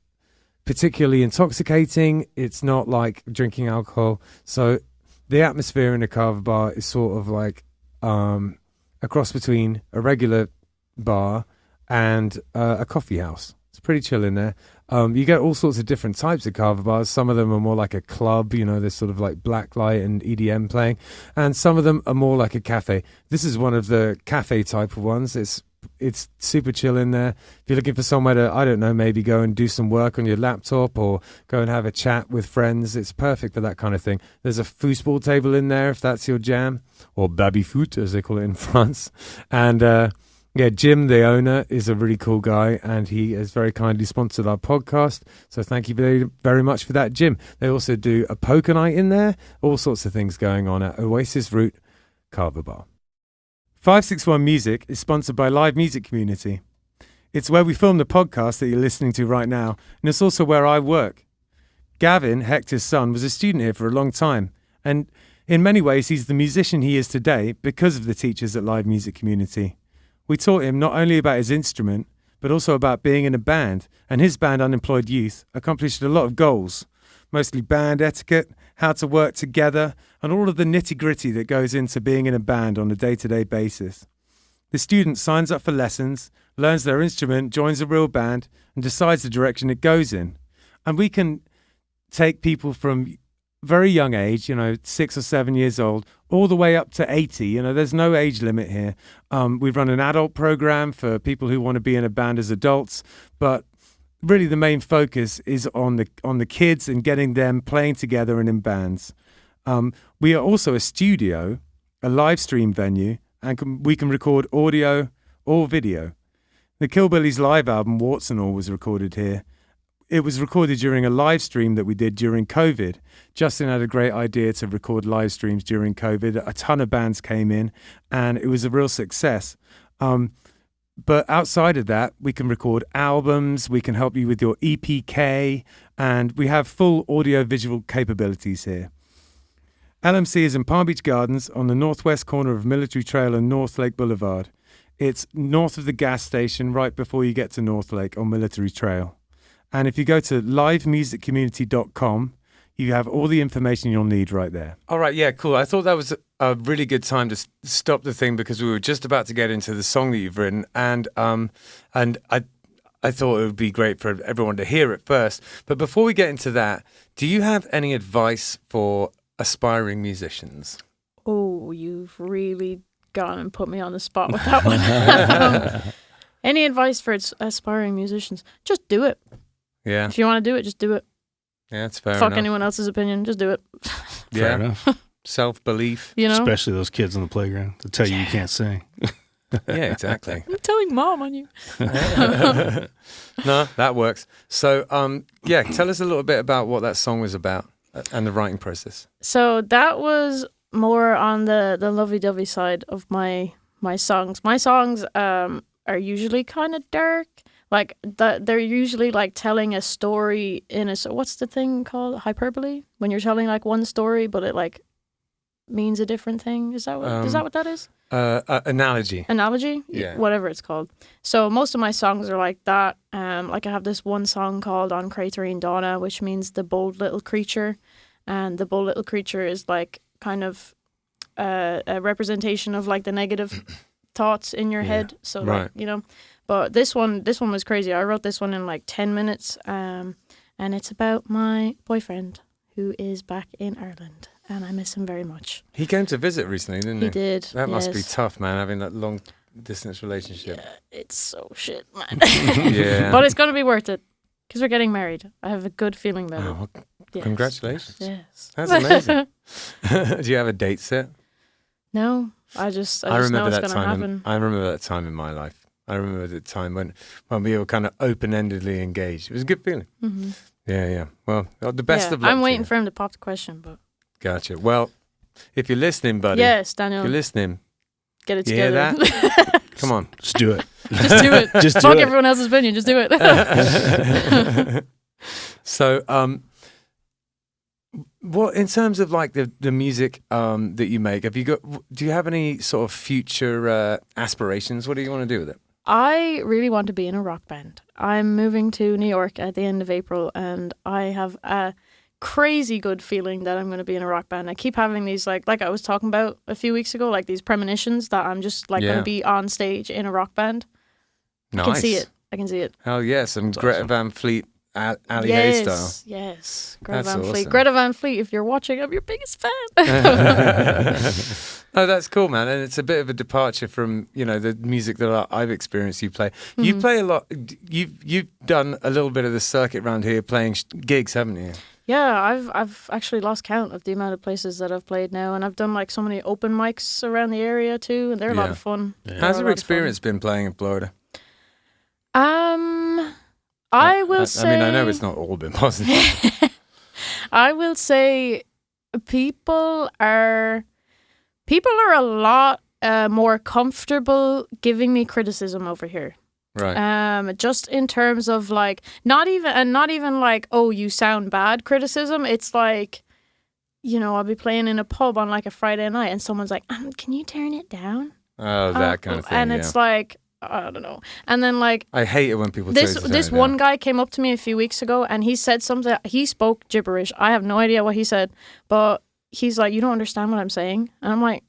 S1: particularly intoxicating. It's not like drinking alcohol. So the atmosphere in a kava bar is sort of like a cross between a regular bar and a coffee house. It's pretty chill in there. You get all sorts of different types of kava bars. Some of them are more like a club, there's sort of like blacklight and EDM playing. And some of them are more like a cafe. This is one of the cafe type of ones. It's super chill in there. If you're looking for somewhere to, I don't know, maybe go and do some work on your laptop or go and have a chat with friends, it's perfect for that kind of thing. There's a foosball table in there if that's your jam, or baby-foot as they call it in France. And Jim, the owner, is a really cool guy, and he has very kindly sponsored our podcast. So thank you very, very much for that, Jim. They also do a poker night in there, all sorts of things going on at Oasis Root Kava Bar. 561 Music is sponsored by Live Music Community. It's where we film the podcast that you're listening to right now, and it's also where I work. Gavin, Hector's son, was a student here for a long time, and in many ways he's the musician he is today because of the teachers at Live Music Community. We taught him not only about his instrument, but also about being in a band, and his band, Unemployed Youth, accomplished a lot of goals, mostly band etiquette, how to work together, and all of the nitty-gritty that goes into being in a band on a day-to-day basis. The student signs up for lessons, learns their instrument, joins a real band, and decides the direction it goes in. And we can take people from very young age, 6 or 7 years old, all the way up to 80. There's no age limit here. We've run an adult program for people who want to be in a band as adults, but really the main focus is on the kids and getting them playing together and in bands. We are also a studio, a live stream venue, and we can record audio or video. The Killbillies live album, Warts and All, was recorded here. It was recorded during a live stream that we did during COVID. Justin had a great idea to record live streams during COVID. A ton of bands came in, and it was a real success. But outside of that, we can record albums, we can help you with your EPK, and we have full audio-visual capabilities here. LMC is in Palm Beach Gardens on the northwest corner of Military Trail and North Lake Boulevard. It's north of the gas station, right before you get to North Lake on Military Trail. And if you go to livemusiccommunity.com, you have all the information you'll need right there. All right, yeah, cool. I thought that was a really good time to stop the thing because we were just about to get into the song that you've written, and I thought it would be great for everyone to hear it first. But before we get into that, do you have any advice for aspiring musicians?
S2: Oh, you've really gone and put me on the spot with that one. Any advice for aspiring musicians? Just do it.
S1: Yeah.
S2: If you want to do it, just do it.
S1: Yeah, it's fair
S2: Fuck
S1: enough.
S2: anyone else's opinion. Just do it.
S4: Fair enough.
S1: Self-belief.
S2: You know?
S4: Especially those kids on the playground that tell you can't sing.
S1: Yeah, exactly.
S2: I'm telling mom on you.
S1: No, that works. So, yeah, tell us a little bit about what that song was about and the writing process.
S2: So that was more on the lovey-dovey side of my songs. My songs are usually kind of dark. Like they're usually like telling a story in so what's the thing called? Hyperbole? When you're telling like one story, but it like means a different thing. Is that what that is?
S1: Analogy.
S2: Analogy?
S1: Yeah.
S2: Whatever it's called. So most of my songs are like that. Like I have this one song called On Craterine Donna, which means the bold little creature. And the bold little creature is like kind of a representation of like the negative thoughts in your head. So
S1: right.
S2: like, you know. But this one was crazy. I wrote this one in like 10 minutes. And it's about my boyfriend who is back in Ireland. And I miss him very much.
S1: He came to visit recently, didn't he?
S2: He did.
S1: That must be tough, man, having that long distance relationship.
S2: Yeah, it's so shit, man.
S1: Yeah.
S2: But it's going to be worth it because we're getting married. I have a good feeling about it.
S1: Well,
S2: Yes.
S1: congratulations.
S2: Yes.
S1: That's amazing. Do you have a date set?
S2: No, I just know
S1: remember
S2: it's
S1: that
S2: going to
S1: time.
S2: happen.
S1: I remember that time in my life. I remember the time when we were kind of open-endedly engaged. It was a good feeling.
S2: Mm-hmm.
S1: Yeah. Well, the best of luck.
S2: I'm
S1: to
S2: waiting
S1: you.
S2: for him to pop the question, but
S1: Gotcha. Well, if you're listening, buddy.
S2: yes, Daniel,
S1: If you're listening,
S2: get it
S1: you hear
S2: together.
S1: that? Come on.
S4: Just do it.
S2: Just do it.
S4: Just do
S2: Fuck
S4: it.
S2: everyone else's opinion. Just do it.
S1: So, what in terms of like the music that you make, do you have any sort of future aspirations? What do you want to do with it?
S2: I really want to be in a rock band. I'm moving to New York at the end of April, and I have a crazy good feeling that I'm going to be in a rock band. I keep having these like I was talking about a few weeks ago, like these premonitions that I'm just like going to be on stage in a rock band.
S1: Nice.
S2: I can see it.
S1: Hell yeah, some Greta
S4: awesome.
S1: Van Fleet, Ali Hay style.
S2: Yes. Greta
S1: That's
S2: Van Fleet.
S1: awesome.
S2: Greta Van Fleet, if you're watching, I'm your biggest fan.
S1: Oh, that's cool, man, and it's a bit of a departure from the music that I've experienced. You play,
S2: Mm-hmm.
S1: you play a lot. You've done a little bit of the circuit around here, playing gigs, haven't you?
S2: Yeah, I've actually lost count of the amount of places that I've played now, and I've done like so many open mics around the area too, and they're a lot
S1: Yeah.
S2: of fun.
S4: Yeah.
S2: They're
S1: How's
S2: a
S1: your
S2: lot of fun.
S1: experience been playing in Florida?
S2: I will say.
S1: I mean, I know it's not all been positive.
S2: I will say, people are a lot more comfortable giving me criticism over here.
S1: Right.
S2: Just in terms of like not even like, oh, you sound bad criticism. It's like, I'll be playing in a pub on like a Friday night, and someone's like, can you turn it down?
S1: Oh, that kind of thing.
S2: And
S1: yeah.
S2: it's like, I don't know. And then like
S1: I hate it when people tell you to turn
S2: this
S1: it
S2: one
S1: down.
S2: guy came up to me a few weeks ago, and he said something. He spoke gibberish. I have no idea what he said, but he's like, you don't understand what I'm saying, and I'm like,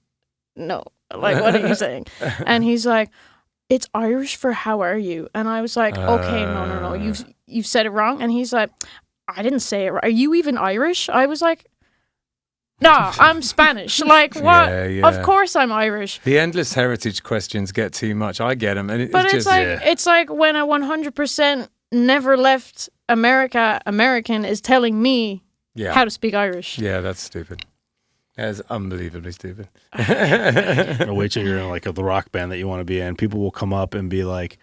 S2: no, like what are you saying? And he's like, it's Irish for how are you? And I was like, okay, no, you've said it wrong. And he's like, I didn't say it right. Are you even Irish? I was like, nah, I'm Spanish. Like what?
S1: Yeah.
S2: Of course I'm Irish.
S1: The endless heritage questions get too much. I get them, and
S2: But
S1: it's
S2: it's
S1: just
S2: like it's like when a 100% never left American is telling me how to speak Irish.
S1: Yeah, that's stupid. That's unbelievably stupid.
S4: Or wait till you're in like the rock band that you want to be in. People will come up and be like,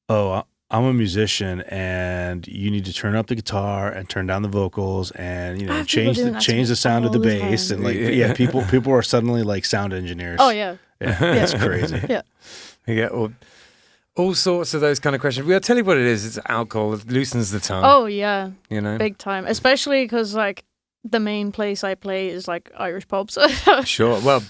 S4: "Oh, I'm a musician, and you need to turn up the guitar and turn down the vocals, and
S2: I have people doing that to me
S4: change the sound of the
S2: all the
S4: bass."
S2: time.
S4: And like, people are suddenly like sound engineers.
S2: Oh yeah.
S4: yeah, it's crazy.
S2: Yeah.
S1: Yeah, all sorts of those kind of questions. I'll tell you what it is. It's alcohol. It loosens the tongue.
S2: Oh yeah.
S1: You know?
S2: Big time. Especially because like the main place I play is like Irish pubs.
S1: Sure. Well,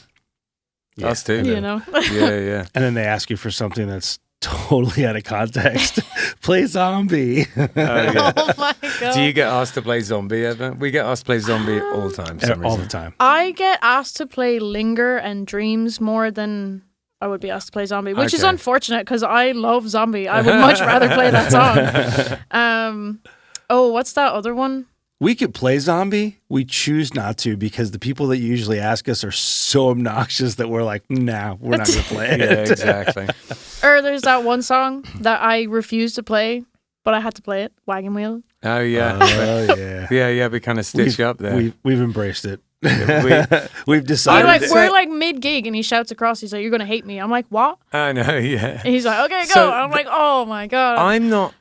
S4: Yeah,
S1: us too.
S2: You know.
S1: Yeah.
S4: And then they ask you for something that's totally out of context. Play Zombie.
S1: Yeah.
S2: Oh my god.
S1: Do you get asked to play Zombie ever? We get asked to play Zombie all the time. For some
S4: All
S1: reason.
S4: the time.
S2: I get asked to play Linger and Dreams more than I would be asked to play Zombie, which is
S1: Okay.
S2: unfortunate because I love Zombie. I would much rather play that song. What's that other one?
S4: We could play Zombie. We choose not to because the people that usually ask us are so obnoxious that we're like, nah, we're not going to play it.
S1: Yeah, exactly.
S2: Or there's that one song that I refused to play, but I had to play it. Wagon Wheel.
S1: Oh yeah.
S4: Oh, yeah.
S1: Yeah. We kind of stitch you up there.
S4: We've embraced it.
S1: We-
S4: We've decided.
S2: We're like mid gig, and he shouts across. He's like, "You're gonna hate me." I'm like, "What?"
S1: I know. Yeah.
S2: And he's like, "Okay, go."
S1: So
S2: I'm like, "Oh my god."
S1: I'm not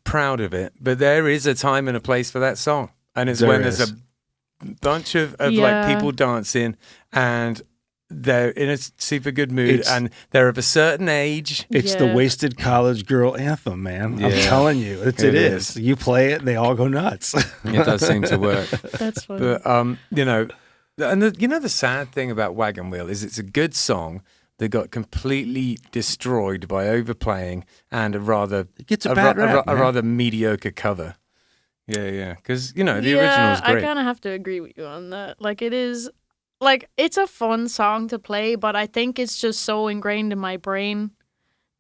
S1: proud of it, but there is a time and a place for that song, and it's
S4: There
S1: when
S4: is.
S1: there's a bunch of like
S2: Yeah.
S1: people dancing, and they're in a super good mood,
S4: It's-
S1: and they're of a certain age.
S4: It's the
S2: Yeah.
S4: wasted college girl anthem, man. I'm
S1: Yeah.
S4: telling you, it
S1: It
S4: is.
S1: is.
S4: You play it, and they all go nuts.
S1: It does seem to work.
S2: That's funny.
S1: But and the sad thing about Wagon Wheel is it's a good song that got completely destroyed by overplaying and a rather
S4: It gets a bad rap, man.
S1: rather mediocre cover. Yeah, because the
S2: yeah,
S1: original's
S2: I
S1: great.
S2: kind of have to agree with you on that. Like, it is, like, it's a fun song to play, but I think it's just so ingrained in my brain.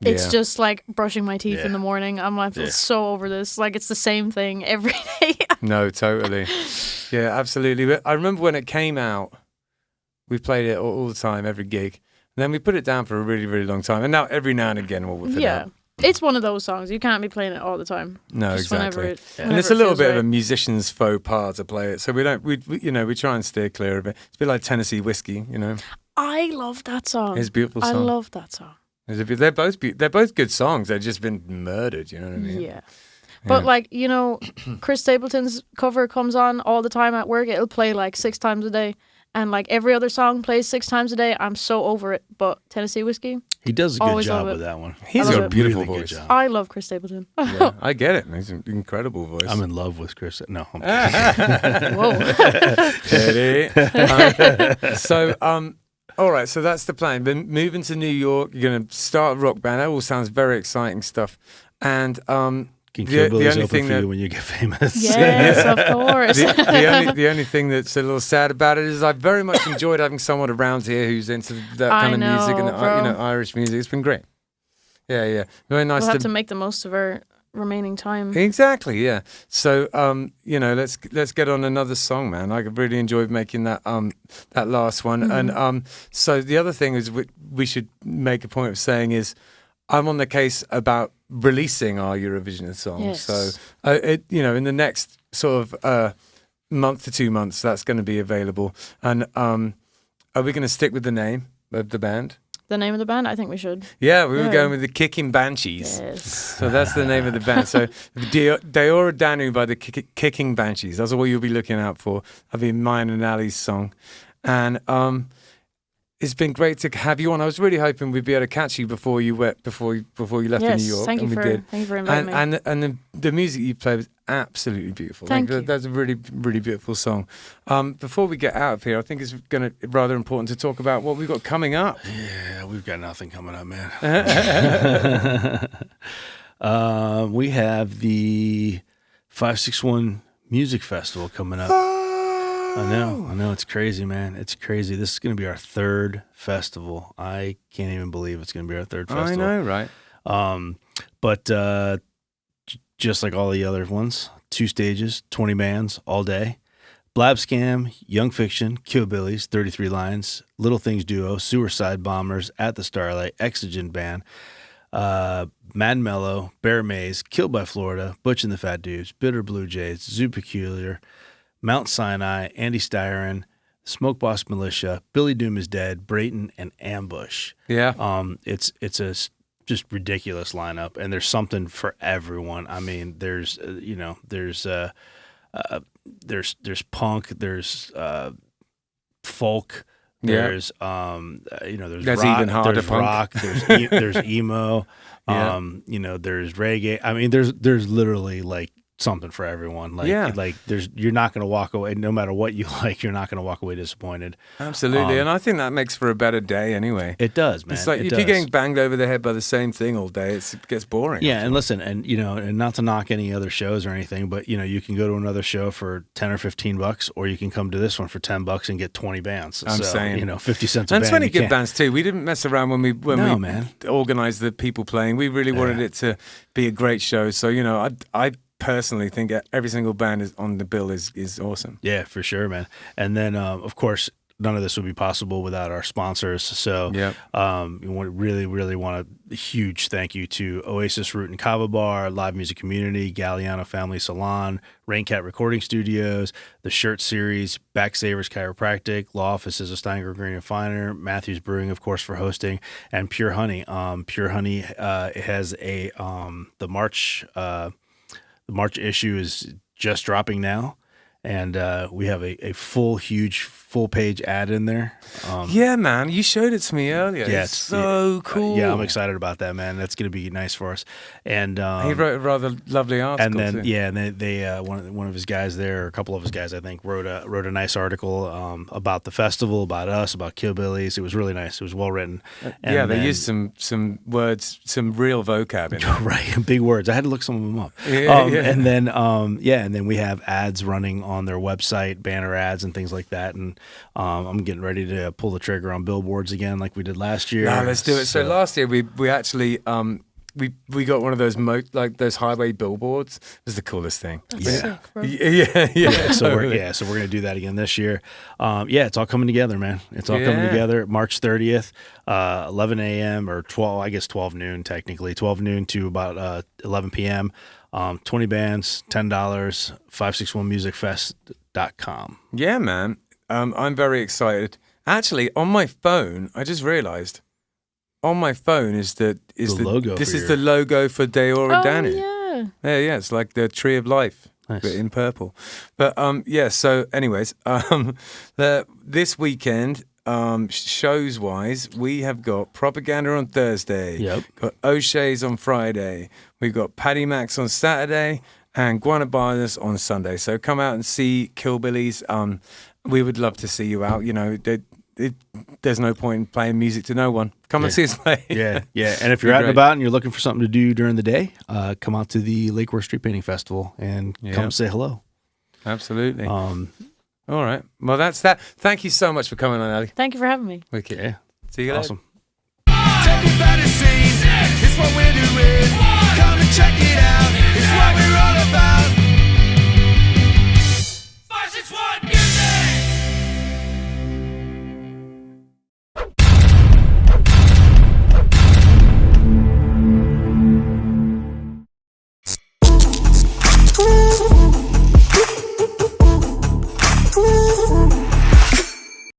S2: It's
S1: Yeah.
S2: just like brushing my teeth in
S4: Yeah.
S2: the morning. I'm like,
S4: Yeah.
S2: so over this. Like, it's the same thing every day.
S1: No, totally. Yeah, absolutely. But I remember when it came out, we played it all the time, every gig. And then we put it down for a really, really long time. And now every now and again we'll whip it
S2: Yeah.
S1: out.
S2: It's one of those songs. You can't be playing it all the time.
S1: No,
S2: Just whenever
S1: exactly.
S2: it-
S1: And
S2: whenever
S1: it's a
S2: it
S1: little
S2: feels
S1: bit of
S2: right.
S1: a musician's faux pas to play it. So we don't, we try and steer clear of it. It's a bit like Tennessee Whiskey,
S2: I love that song.
S1: It's a beautiful
S2: I
S1: song.
S2: love that song.
S1: They're both good songs. They've just been murdered, you know what I mean?
S2: Yeah. But like, Chris Stapleton's cover comes on all the time at work. It'll play like 6 times a day. And like every other song plays 6 times a day. I'm so over it. But Tennessee Whiskey,
S4: He does a good
S2: Always
S4: job
S2: love it.
S4: with that one.
S1: He's
S2: I
S1: got
S2: love
S1: a
S2: it.
S1: beautiful
S4: Really good
S1: voice.
S4: job.
S2: I love Chris Stapleton.
S1: Yeah, I get it. He's an incredible voice.
S4: I'm in love with Chris. No, I'm kidding.
S2: Whoa.
S1: So, all right. So that's the plan. Then moving to New York, you're going to start a rock band. That all sounds very exciting stuff. And
S4: Can
S1: the
S4: Kill
S1: only
S4: open
S1: thing
S4: for
S1: that
S4: you when you get famous.
S2: Yes, of course.
S1: the only thing that's a little sad about it is I very much enjoyed having someone around here who's into that
S2: I
S1: kind of music and
S2: know, bro.
S1: Irish music. It's been great. Yeah. Very nice
S2: We'll have to make the most of our remaining time.
S1: Exactly, yeah. So, let's get on another song, man. I really enjoyed making that last one.
S2: Mm-hmm.
S1: And so the other thing is we should make a point of saying is I'm on the case about releasing our Eurovision song.
S2: Yes.
S1: So, in the next sort of month to 2 months, that's going to be available. And are we going to stick with the name of the band?
S2: The name of the band? I think we should.
S1: Yeah, we were
S2: Yeah.
S1: going with the Kicking Banshees.
S2: Yes.
S1: So that's the name of the band. So Deora Danu by the Kicking Banshees. That's what you'll be looking out for. That'll be mine and Ali's song. And it's been great to have you on. I was really hoping we'd be able to catch you before you left
S2: Yes,
S1: for New York.
S2: thank you
S1: and we
S2: for
S1: did.
S2: thank you for inviting me.
S1: And the music you played was absolutely beautiful.
S2: Thank you.
S1: That's a really, really beautiful song. Before we get out of here, I think it's rather important to talk about what we've got coming up.
S4: Yeah, we've got nothing coming up, man. We have the 561 Music Festival coming up. I know. It's crazy, man. It's crazy. This is going to be our 3rd festival. I can't even believe it's going to be our 3rd festival.
S1: I know, right?
S4: But just like all the other ones, 2 stages, 20 bands all day. Blab Scam, Young Fiction, Killbillies, 33 Lions, Little Things Duo, Suicide Bombers, At the Starlight, Exogen Band, Mad Mellow, Bear Maze, Killed by Florida, Butch and the Fat Dudes, Bitter Blue Jays, Zoo Peculiar, Mount Sinai, Andy Styron, Smoke Boss Militia, Billy Doom is Dead, Brayton, and Ambush.
S1: Yeah.
S4: It's a just ridiculous lineup, and there's something for everyone. I mean, there's punk, there's folk, there's there's
S1: That's
S4: rock,
S1: even harder
S4: there's
S1: punk.
S4: rock, there's emo,
S1: Yeah.
S4: there's reggae. I mean, there's literally like something for everyone.
S1: Yeah.
S4: Like you're not going to walk away, no matter what you like, you're not going to walk away disappointed.
S1: Absolutely. And I think that makes for a better day anyway.
S4: It does, man.
S1: It's like if you're getting banged over the head by the same thing all day, it gets boring.
S4: Yeah, and listen, and and not to knock any other shows or anything, but you can go to another show for $10 or $15, or you can come to this one for $10 and get 20 bands.
S1: I'm saying
S4: 50 cents a
S1: and
S4: band.
S1: 20 good bands too. We didn't mess around when we organized the people playing. We really wanted it to be a great show. So I personally think every single band is on the bill is awesome.
S4: Yeah, for sure, man. And then of course, none of this would be possible without our sponsors. So we really want a huge thank you to Oasis Root and Kava Bar, Live Music Community, Galliano Family Salon, Raincat Recording Studios, the Shirt Series, Backsavers Chiropractic, Law Offices of Stenger, Greene and Feiner, Matthews Brewing, of course, for hosting, and Pure Honey. Pure Honey has the March issue is just dropping now, and we have a huge full-page ad in there.
S1: Yeah, man, you showed it to me earlier. Yeah, it's so cool.
S4: Yeah, I'm excited about that, man. That's going to be nice for us. And
S1: he wrote a rather lovely article.
S4: And then
S1: too.
S4: and then they one of his guys there, or a couple of his guys, I think, wrote a nice article about the festival, about us, about Killbillies. It was really nice. It was well written.
S1: And they used some words, some real vocab in it.
S4: Right, big words. I had to look some of them up. And then we have ads running on their website, banner ads and things like that. And I'm getting ready to pull the trigger on billboards again, like we did last year.
S1: No, let's do it. So last year we actually we got one of those those highway billboards. It was the coolest thing.
S2: That's sick, bro.
S1: Yeah.
S4: So we're gonna do that again this year. It's all coming together, man. It's all coming together. March 30th, 11 a.m. or 12 noon technically, 12 noon to about 11 p.m. 20 bands, $10. 561musicfest.com.
S1: Yeah, man. I'm very excited. Actually, on my phone, I just realized. On my phone is the
S4: logo.
S1: This is the logo for Deora Danu.
S2: Yeah.
S1: Yeah, it's like the Tree of Life,
S4: nice.
S1: but in purple. But so anyways, this weekend, shows wise, we have got Propaganda on Thursday.
S4: Yep.
S1: Got O'Shea's on Friday. We've got Paddy Max on Saturday and Guanabanas on Sunday. So come out and see Killbillies. We would love to see you out. There's no point in playing music to no one. Come and see us play.
S4: Yeah. And if you're out and about and you're looking for something to do during the day, come out to the Lake Worth Street Painting Festival and come say hello.
S1: Absolutely. All right. Well, that's that. Thank you so much for coming on, Ali.
S2: Thank you for having me.
S1: Wicked.
S4: Yeah.
S1: See you later.
S4: Awesome.
S3: Take a better scene, it's what we're doing. Come and check it out, it's what we're all about.